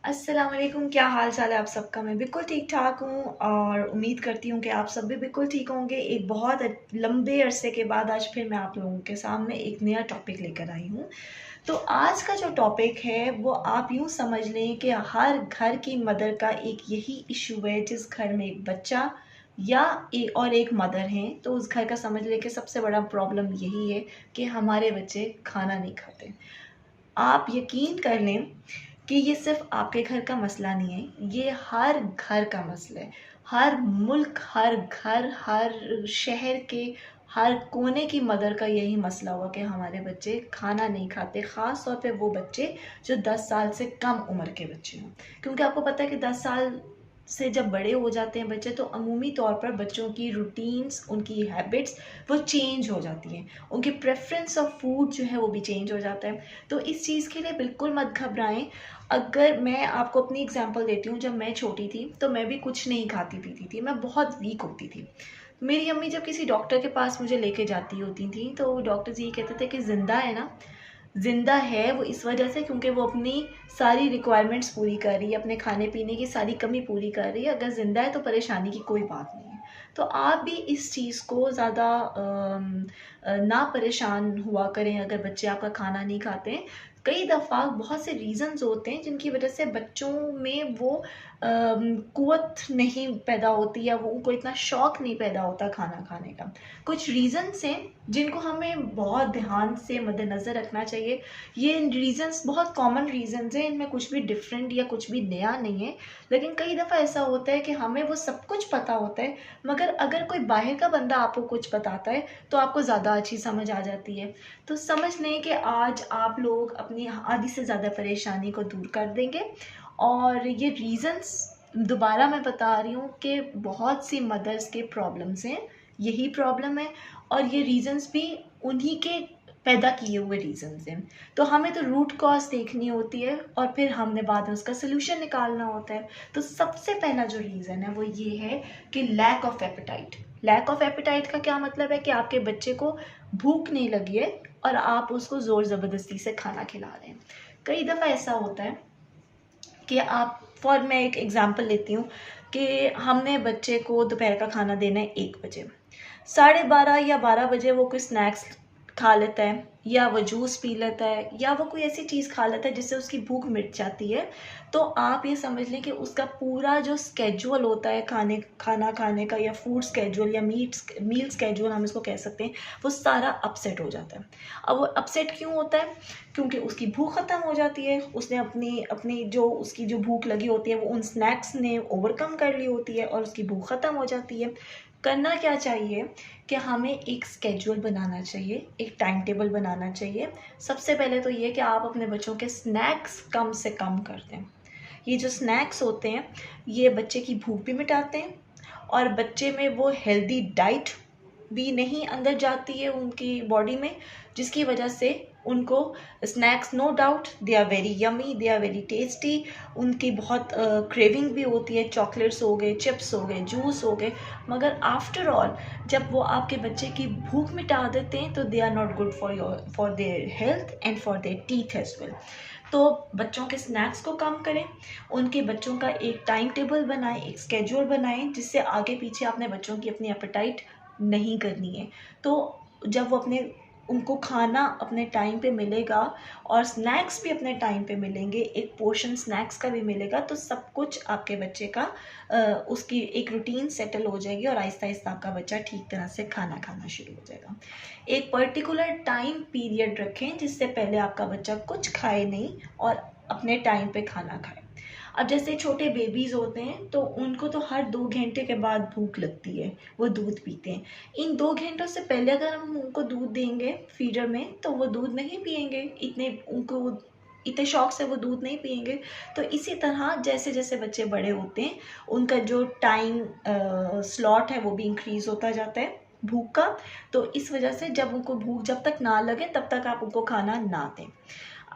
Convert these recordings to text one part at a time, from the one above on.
अस्सलाम वालेकुम, क्या हाल चाल है आप सबका। मैं बिल्कुल ठीक ठाक हूँ और उम्मीद करती हूँ कि आप सब भी बिल्कुल ठीक होंगे। एक बहुत लंबे अरसे के बाद आज फिर मैं आप लोगों के सामने एक नया टॉपिक लेकर आई हूँ। तो आज का जो टॉपिक है वो आप यूँ समझ लें कि हर घर की मदर का एक यही इशू है। जिस घर में एक बच्चा या एक मदर हैं तो उस घर का समझ लें कि सबसे बड़ा प्रॉब्लम यही है कि हमारे बच्चे खाना नहीं खाते। आप यकीन कर लें कि ये सिर्फ आपके घर का मसला नहीं है, ये हर घर का मसला है। हर मुल्क, हर घर, हर शहर के हर कोने की मदर का यही मसला हुआ कि हमारे बच्चे खाना नहीं खाते। ख़ास तौर पे वो बच्चे जो 10 साल से कम उम्र के बच्चे हों, क्योंकि आपको पता है कि 10 साल से जब बड़े हो जाते हैं बच्चे तो अमूमी तौर पर बच्चों की रूटीन्स, उनकी हैबिट्स वो चेंज हो जाती हैं। उनकी प्रेफरेंस ऑफ फूड जो है वो भी चेंज हो जाता है। तो इस चीज़ के लिए बिल्कुल मत घबराएं। अगर मैं आपको अपनी एग्जांपल देती हूँ, जब मैं छोटी थी तो मैं भी कुछ नहीं खाती पीती थी, मैं बहुत वीक होती थी। मेरी अम्मी जब किसी डॉक्टर के पास मुझे लेके जाती होती थी तो डॉक्टर जी ये कहते थे कि ज़िंदा है ना। ज़िंदा है वो इस वजह से क्योंकि वो अपनी सारी रिक्वायरमेंट्स पूरी कर रही है, अपने खाने पीने की सारी कमी पूरी कर रही है। अगर ज़िंदा है तो परेशानी की कोई बात नहीं है। तो आप भी इस चीज़ को ज़्यादा ना परेशान हुआ करें अगर बच्चे आपका खाना नहीं खाते हैं। कई दफ़ा बहुत से रीज़न्स होते हैं जिनकी वजह से बच्चों में वो कुव्वत नहीं पैदा होती या वो उनको इतना शौक़ नहीं पैदा होता खाना खाने का। कुछ रीज़न्स हैं जिनको हमें बहुत ध्यान से मद्देनज़र रखना चाहिए। ये रीज़न्स बहुत कॉमन रीज़न्स हैं, इनमें कुछ भी डिफरेंट या कुछ भी नया नहीं है। लेकिन कई दफ़ा ऐसा होता है कि हमें वो सब कुछ पता होता है, मगर अगर कोई बाहर का बंदा आपको कुछ बताता है तो आपको ज़्यादा अच्छी समझ आ जाती है। तो समझ लें कि आज आप लोग अपनी आधी से ज़्यादा परेशानी को दूर कर देंगे। और ये रीज़न्स दोबारा मैं बता रही हूँ कि बहुत सी मदर्स के प्रॉब्लम्स हैं, यही प्रॉब्लम है। और ये रीज़न्स भी उन्हीं के पैदा किए हुए रीज़न्स हैं। तो हमें तो रूट कॉज़ देखनी होती है और फिर हमने बाद में उसका सलूशन निकालना होता है। तो सबसे पहला जो रीज़न है वो ये है कि lack of appetite. Lack of appetite का क्या मतलब है कि आपके बच्चे को भूख नहीं लगी है और आप उसको ज़ोर ज़बरदस्ती से खाना खिला रहे हैं। कई दफ़ा ऐसा होता है कि मैं एक एग्ज़ाम्पल लेती हूँ कि हमने बच्चे को दोपहर का खाना देना है 1 बजे। 12:30 या 12 बजे वो कोई स्नैक्स खा लेता है या वो जूस पी लेता है या वो कोई ऐसी चीज़ खा लेता है जिससे उसकी भूख मिट जाती है। तो आप ये समझ लें कि उसका पूरा जो स्केड्यूल होता है खाना खाने का या फूड स्केड्यूल या मील स्केड्यूल हम इसको कह सकते हैं, वो सारा अपसेट हो जाता है। अब वो अपसेट क्यों होता है? क्योंकि उसकी भूख ख़त्म हो जाती है। उसने अपनी अपनी जो उसकी जो भूख लगी होती है वो उन स्नैक्स ने ओवरकम कर ली होती है और उसकी भूख ख़त्म हो जाती है। करना क्या चाहिए कि हमें एक स्केड्यूल बनाना चाहिए, एक टाइम टेबल बनाना चाहिए। सबसे पहले तो ये कि आप अपने बच्चों के स्नैक्स कम से कम कर दें। ये जो स्नैक्स होते हैं ये बच्चे की भूख भी मिटाते हैं और बच्चे में वो हेल्दी डाइट भी नहीं अंदर जाती है उनकी बॉडी में, जिसकी वजह से उनको snacks no doubt they are very yummy, they are very tasty. उनकी बहुत क्रेविंग भी होती है, चॉकलेट्स हो गए, चिप्स हो गए, जूस हो गए। मगर आफ्टर ऑल जब वो आपके बच्चे की भूख मिटा देते हैं तो they are not good for their health and for their teeth as well. तो बच्चों के स्नैक्स को कम करें, उनके बच्चों का एक टाइम टेबल बनाएं, एक स्केड्यूल बनाएं जिससे आगे पीछे अपने बच्चों की अपनी एपेटाइट नहीं करनी है। तो जब वो उनको खाना अपने टाइम पे मिलेगा और स्नैक्स भी अपने टाइम पे मिलेंगे, एक पोर्शन स्नैक्स का भी मिलेगा, तो सब कुछ आपके बच्चे का उसकी एक रूटीन सेटल हो जाएगी और आहिस्ता आहिस्ता आपका बच्चा ठीक तरह से खाना खाना शुरू हो जाएगा। एक पर्टिकुलर टाइम पीरियड रखें जिससे पहले आपका बच्चा कुछ खाए नहीं और अपने टाइम पे खाना खाए। अब जैसे छोटे बेबीज़ होते हैं तो उनको तो हर 2 घंटे के बाद भूख लगती है, वो दूध पीते हैं। इन 2 घंटों से पहले अगर हम उनको दूध देंगे फीडर में तो वो दूध नहीं पिएंगे, इतने शौक से वो दूध नहीं पिएंगे। तो इसी तरह जैसे जैसे बच्चे बड़े होते हैं उनका जो टाइम स्लॉट है वो भी इंक्रीज़ होता जाता है भूख का। तो इस वजह से जब उनको भूख जब तक ना लगे तब तक आप उनको खाना ना दें।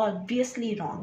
obviously wrong.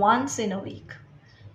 once in a week.